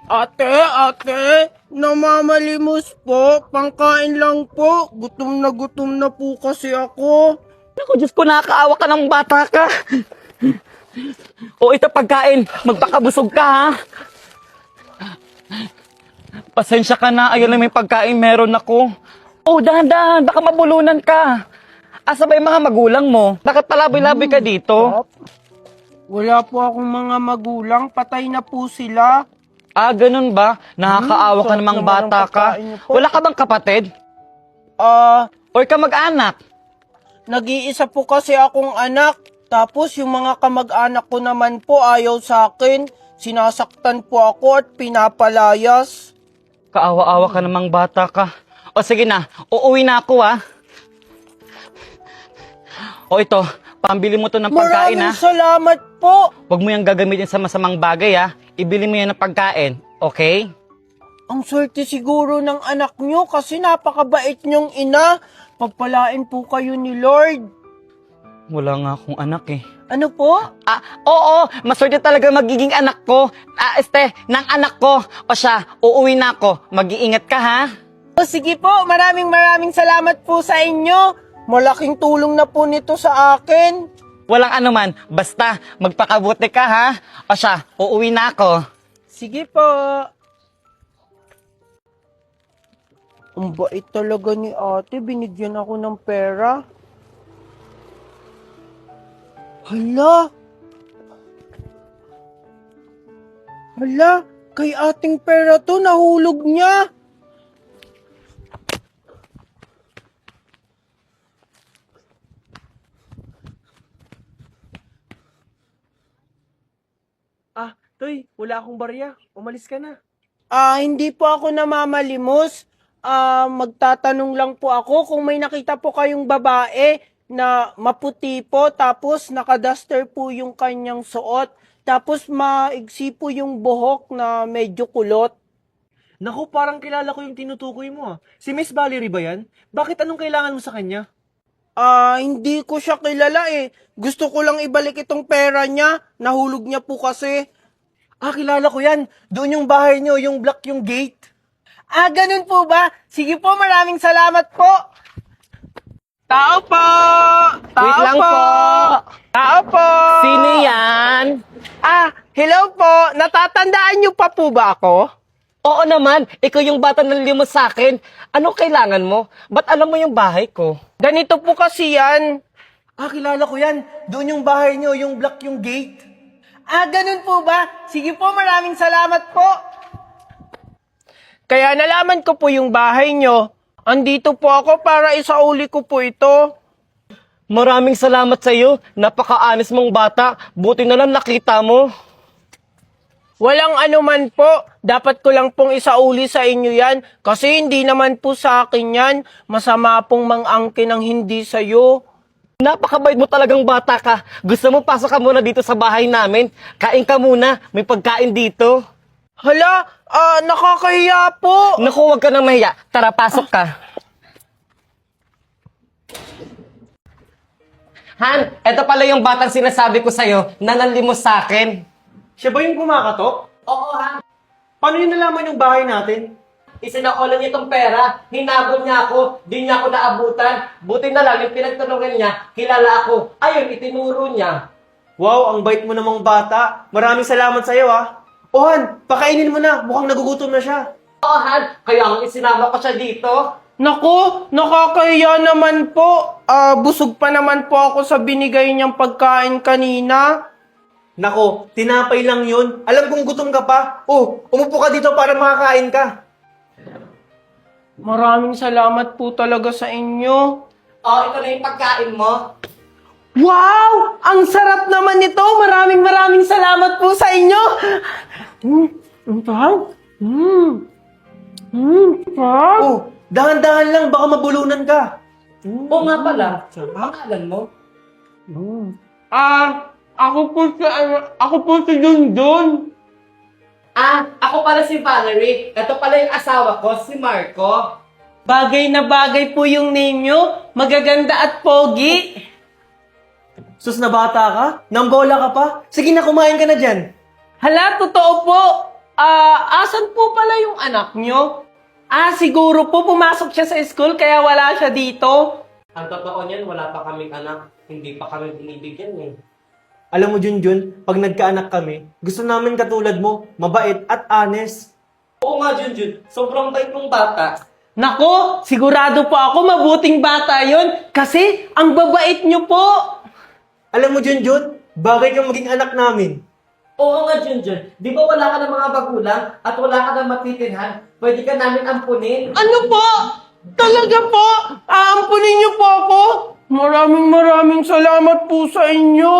Ate, namamalimos po. Pangkain lang po. Gutom na po kasi ako. Naku, Diyos ko, nakakaawa ka ng bata ka. O ito pagkain, magpakabusog ka ha. Pasensya ka na, ayun lang may pagkain meron ako. Oh, dahan-dahan, baka mabulunan ka. Asa ba yung mga magulang mo? Bakit palaboy-laboy ka dito? Wala po akong mga magulang. Patay na po sila. Ah, ganun ba? Nakakaawa ka sarap namang naman bata ang ka. pagkain niyo po. Wala ka bang kapatid? Ah, Or ka mag-anak? nag-iisa po kasi akong anak. Tapos yung mga kamag-anak ko naman po ayaw sa akin. Sinasaktan po ako at pinapalayas. Kaawa-awa ka namang bata ka. O sige na, uuwi na ako ha. O ito, pambili mo to ng pagkain ha. Maraming salamat po. Huwag mo yung gagamitin sa masamang bagay ha. Ibili mo yan ng pagkain, okay? Ang swerte siguro ng anak nyo kasi napakabait nyong ina. Pagpalain po kayo ni Lord. Wala nga akong anak eh. Ano po? Ah, oo, maswerte talaga magiging anak ko. Ng anak ko. O siya, uuwi na ako. Mag-iingat ka ha. O sige po, maraming salamat po sa inyo. Malaking tulong na po nito sa akin. Walang anuman, basta magpakabuti ka ha. O siya, uuwi na ako. Sige po. Ang bait talaga ni ate, binigyan ako ng pera. Hala, kay ating pera to, nahulog niya. Toy, wala akong barya. Umalis ka na. Hindi po ako namamalimos. Magtatanong lang po ako kung may nakita po kayong babae na maputi po, tapos nakaduster po yung kanyang suot, tapos maigsi po yung buhok na medyo kulot. Naku, parang kilala ko yung tinutukoy mo ah. Si Miss Valerie ba yan? Bakit anong kailangan mo sa kanya? Hindi ko siya kilala eh. Gusto ko lang ibalik itong pera niya. Nahulog niya po kasi. Kilala ko yan. Doon yung bahay niyo, yung block yung gate. Ganun po ba? Sige po, maraming salamat po. Tao po! Wait lang po. Tao po! Sino yan? Hello po! Natatandaan niyo pa po ba ako? Oo naman, ikaw yung bata na limos sa akin. Anong kailangan mo? Ba't alam mo yung bahay ko? Ganito po kasi yan. Kilala ko yan. Doon yung bahay niyo, yung block yung gate. Ganun po ba? Sige po, maraming salamat po. Kaya nalaman ko po yung bahay niyo. Andito po ako para isauli ko po ito. Maraming salamat sa iyo. Napaka-honest mong bata. Buti na lang nakita mo. Walang anuman po. Dapat ko lang pong isauli sa inyo yan. Kasi hindi naman po sa akin yan. Masama pong mang-angkin ang hindi sa'yo. Napakabait mo talagang bata ka. Gusto mo pasok ka muna dito sa bahay namin? Kain ka muna. May pagkain dito. Hala, nakakahiya po. Naku, huwag ka nang mahiya. Tara, pasok ka. Han, eto pala yung batang sinasabi ko sa'yo na nanlimos sa akin. Siya ba yung kumakatok? Oo, Han. Paano yun nalaman yung bahay natin? Isinakulan niya itong pera, hinabol niya ako, di niya ako naabutan. Buti na lang, yung pinagtanungan niya, kilala ako. Ayun, itinuro niya. Wow, ang bait mo namang bata. Maraming salamat sa'yo ah. Han, pakainin mo na. Mukhang nagugutom na siya. Oo, Han, kaya ang isinama ko siya dito. Naku, nakakahiya naman po. Busog pa naman po ako sa binigay niyang pagkain kanina. Nako, tinapay lang yun. Alam kong gutom ka pa. Umupo ka dito para makakain ka. Maraming salamat po talaga sa inyo. Ito na yung pagkain mo. Wow! Ang sarap naman nito! Maraming salamat po sa inyo! Ang sarap! Sarap! Dahan-dahan lang, baka mabulunan ka. Oo nga pala, pangalan mo? Ako po si Dundun. Ako pala si Valerie. Ito pala yung asawa ko, si Marco. Bagay na bagay po yung name nyo. Magaganda at pogi. Sus na bata ka? Nambola ka pa? Sige na, kumain ka na dyan. Hala, totoo po. Asan po pala yung anak nyo? Siguro po pumasok siya sa school kaya wala siya dito. Ang totoo niyan, wala pa kaming anak. Hindi pa kami binibigyan eh. Alam mo, Junjun, pag nagkaanak kami, gusto namin katulad mo, mabait at honest. Oo nga, Junjun. Sobrang bait mong bata. Nako, sigurado po ako mabuting bata yon kasi ang babait nyo po. Alam mo, Junjun, bagay kang maging anak namin. Oo nga, Junjun. Di ba wala ka ng mga magulang at wala ka ng matitinhan? Pwede ka namin ampunin. Ano po? Talaga po? Aampunin niyo po ako? Maraming salamat po sa inyo.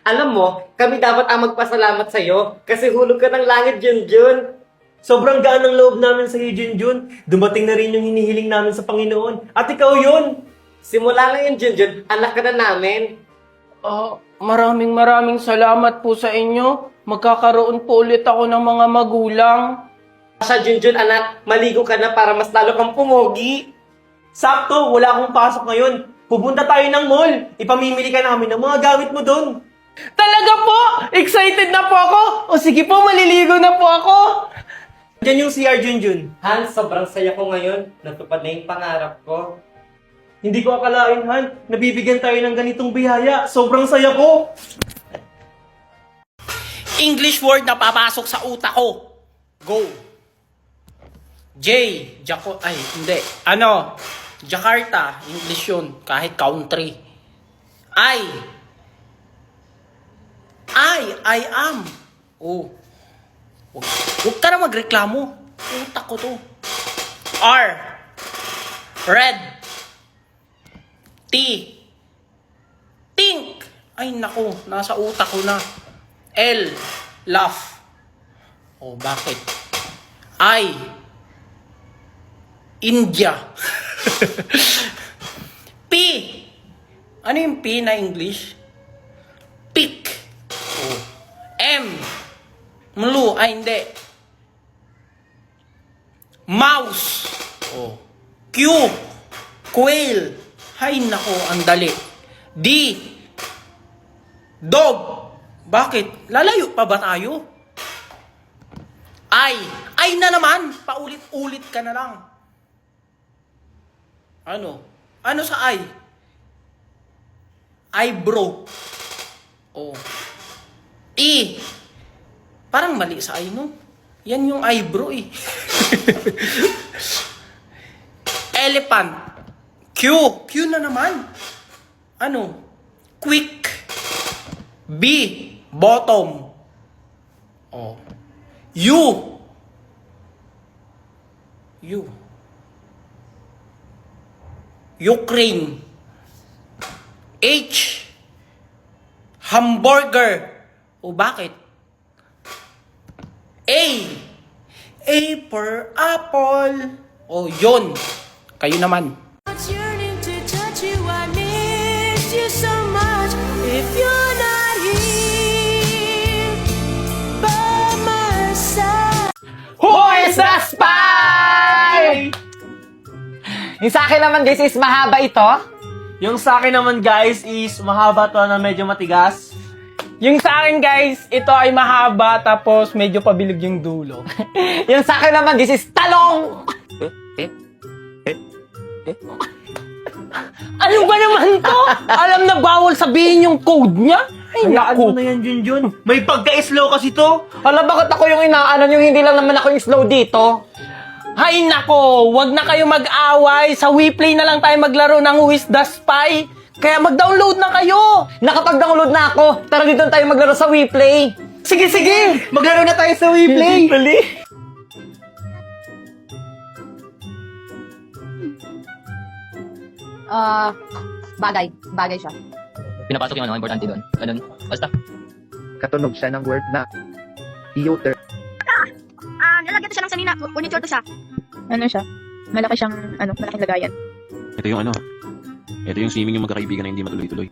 Alam mo, kami dapat ang magpasalamat sa'yo kasi hulog ka ng langit, Junjun. Sobrang gaan ng loob namin sa iyo, Junjun. Dumating na rin yung hinihiling namin sa Panginoon. At ikaw yun! Simula ngayon, Junjun, anak ka na namin. Maraming salamat po sa inyo. Magkakaroon po ulit ako ng mga magulang. Siya, Junjun, anak, maligo ka na para mas lalo kang pumogi. Sakto, wala akong pasok ngayon. Pupunta tayo ng mall. Ipamimili ka namin ng mga gamit mo doon. Talaga po? Excited na po ako? O sige po, maliligo na po ako. Diyan yung CR, Junjun. Hans, sobrang saya ko ngayon. Natupad na yung pangarap ko. Hindi ko akalain, Han. Nabibigyan tayo ng ganitong biyaya. Sobrang saya ko. English word na papasok sa utak ko. Go. Jakarta, English yun, kahit country. I am. Oh. Huwag ka na magreklamo. Utak ko to. R. Red. T. Think. Ay nako, nasa utak ko na. L. Laugh. Oh, bakit? I. India. P. Ano yung P na English? Pick. Oh. M. Mlu. Ay, hindi. Mouse. Oh. Q. Quail. Hay nako, ang dali. D. Dog. Bakit? Lalayo pa ba tayo? Ay na naman. Paulit-ulit ka na lang. Ano? Ano sa I? Eyebrow. Oh. E. Parang mali sa I, no? Yan yung eyebrow eh. Elephant. Q. Q na naman. Ano? Quick. B. Bottom. Oh. U. Ukraine. H. Hamburger. O bakit? A. A for apple. O yun. Kayo naman. Yearning to touch you, I miss you so much. If you're not here by my side. Who is the spy? Yung sa akin naman guys is mahaba ito. Yung sa akin naman, guys, is mahaba to na medyo matigas. Yung sa akin guys, ito ay mahaba tapos medyo pabilog yung dulo. Yung sa akin naman guys is talong. Ano ba naman to? Alam na bawal sabihin yung code niya? Ay Hayaan mo naku. na yan, Junjun. May pagka-slow kasi to. Hala, bakit ako yung inaanan yung hindi lang naman ako yung slow dito? Hay nako, wag na kayo mag-away. Sa WePlay na lang tayo maglaro ng Who is the Spy. Kaya mag-download na kayo. Nakapag-download na ako. Tara dito tayo maglaro sa WePlay. Sige, sige. Maglaro na tayo sa WePlay. Bagay siya. Pinapasok yung importante doon. Ganun. Basta. Katunog siya ng word na theater. Nalagyan to siya ng sanina. Furniture to siya. Ano siya? Malaki siyang, malaking lagayan. Ito yung ito yung swimming yung magkakaibigan na hindi matuloy-tuloy.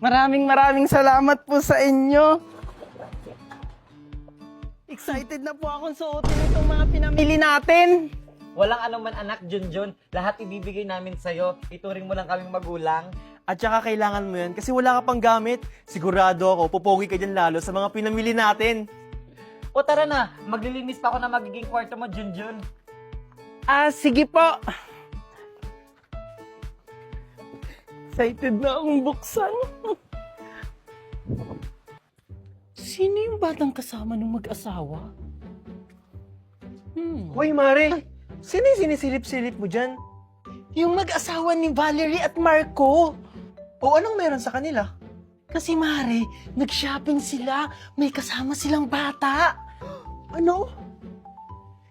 Maraming salamat po sa inyo. Excited na po akong suotin itong mga pinamili natin. Walang anuman anak, Junjun. Lahat ibibigay namin sa'yo. Ituring mo lang kaming magulang. At saka kailangan mo yan kasi wala ka pang gamit. Sigurado ako, pupogi ka dyan lalo sa mga pinamili natin. O tara na, maglilinis pa ako na magiging kwarto mo, Junjun. Sige po. Excited na akong buksan. Sino yung batang kasama ng mag-asawa? Hoy, Mare! Sino yung sinisilip-silip mo dyan? Yung mag-asawa ni Valerie at Marco. O anong meron sa kanila? Kasi Mare, nag-shopping sila. May kasama silang bata. Ano?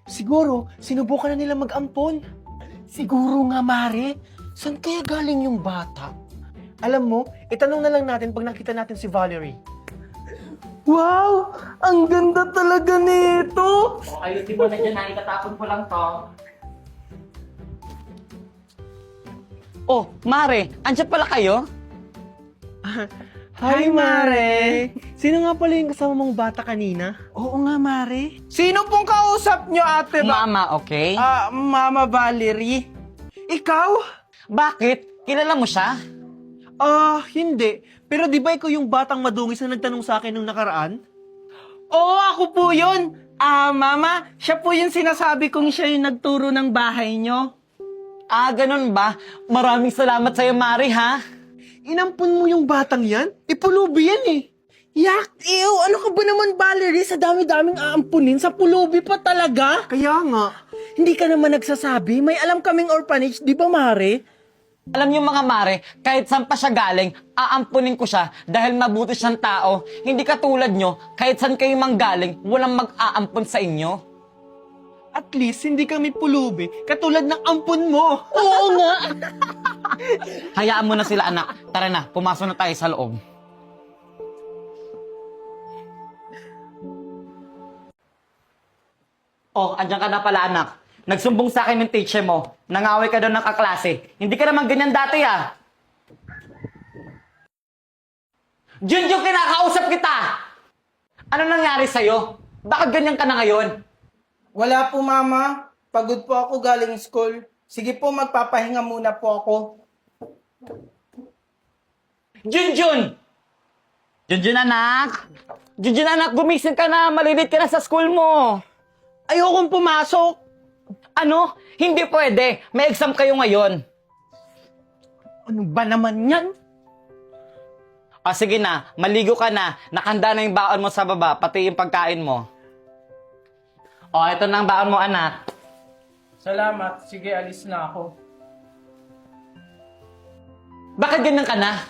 Siguro, sinubukan na nila mag-ampon. Siguro nga Mare. Saan kaya galing yung bata? Alam mo, itanong na lang natin pag nakita natin si Valerie. Wow! Ang ganda talaga nito! O ayusin mo na dyan ha, itatapon ko lang to. Oh, Mare, andyan pala kayo? Hi, Mare! Sino nga pala yung kasama mong bata kanina? Oo nga, Mare. Sino pong kausap nyo, ate ba? Mama, okay? Mama Valerie. Ikaw? Bakit? Kilala mo siya? Hindi. Pero di ba ikaw yung batang madungis na nagtanong sa akin nung nakaraan? Oo, ako po yun. Mama, siya po yung sinasabi kong siya yung nagturo ng bahay nyo. Ganun ba? Maraming salamat sa'yo, Mari, ha? Inampun mo yung batang yan? Ipulubi yan eh. Yak, ew, ano ka ba naman, Valerie? Sa dami-daming aampunin, sa pulubi pa talaga? Kaya nga. Hindi ka naman nagsasabi, may alam kaming orphanage, di ba, Mare? Alam niyo mga Mare, kahit saan pa siya galing, aampunin ko siya dahil mabuti siyang tao. Hindi katulad nyo, kahit saan kayo manggaling, walang mag-aampun sa inyo. At least, hindi kami pulubi, katulad ng ampun mo. Oo nga. Hayaan mo na sila, anak. Tara na, pumasok na tayo sa loob. Oh, andyan ka na pala, anak. Nagsumbong sa akin ng teacher mo. Nangaway ka daw ng kaklase. Hindi ka naman ganyan dati, ah. Junjun, kinakausap kita! Ano nangyari sa'yo? Bakit ganyan ka na ngayon? Wala po, Mama. Pagod po ako galing school. Sige po, magpapahinga muna po ako. Junjun! Junjun, anak! Junjun, anak, gumising ka na. Malilit ka na sa school mo. Ayokong pumasok. Ano? Hindi pwede. May exam kayo ngayon. Ano ba naman yan? O sige na, maligo ka na. Nakanda na yung baon mo sa baba, pati yung pagkain mo. O, ito na ang baon mo, anak. Salamat. Sige, alis na ako. Bakit ganyan ka na?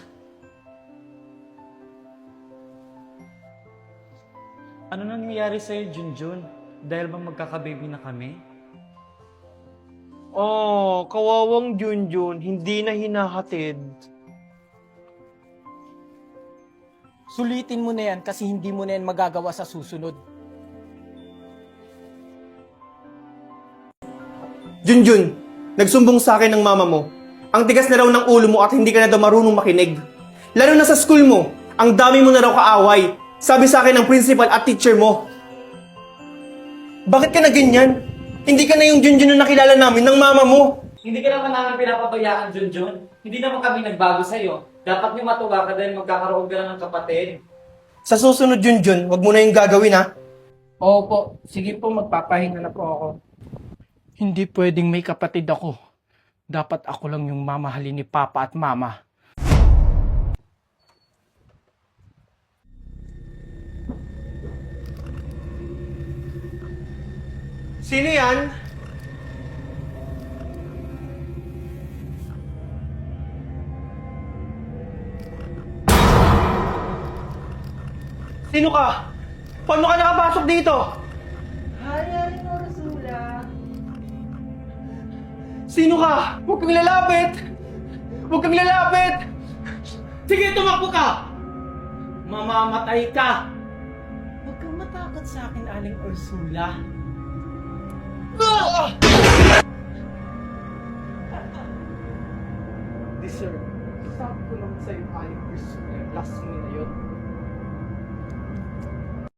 Ano nangyayari sa'yo, Junjun? Dahil ba magkakababy na kami? Kawawang Junjun, hindi na hinahatid. Sulitin mo na yan kasi hindi mo na yan magagawa sa susunod. Junjun, nagsumbong sa akin ng mama mo. Ang tigas na raw ng ulo mo at hindi ka na daw marunong makinig. Lalo na sa school mo, ang dami mo na raw kaaway. Sabi sa akin ng principal at teacher mo. Bakit ka na ganyan? Hindi ka na yung Junjun na nakilala namin ng mama mo. Hindi ka naman namin pinapabayaan, Junjun. Hindi naman kami nagbago sa'yo. Dapat niyo matuwa ka dahil magkakaroon ka na ng kapatid. Sa susunod, Junjun, wag mo na yung gagawin, ha? Opo. Sige po, magpapahinga na po ako. Hindi pwedeng may kapatid ako. Dapat ako lang yung mamahalin ni Papa at Mama. Sino yan? Sino ka? Paano ka nakapasok dito? Sino ka? Huwag kang lalapit! Huwag kang lalapit! Sige, tumakbo ka! Mamamatay ka! Huwag kang matakot sa akin, Aling Ursula. Deserve. Sabi ko lang sa'yo, Aling Ursula, last mo na yun.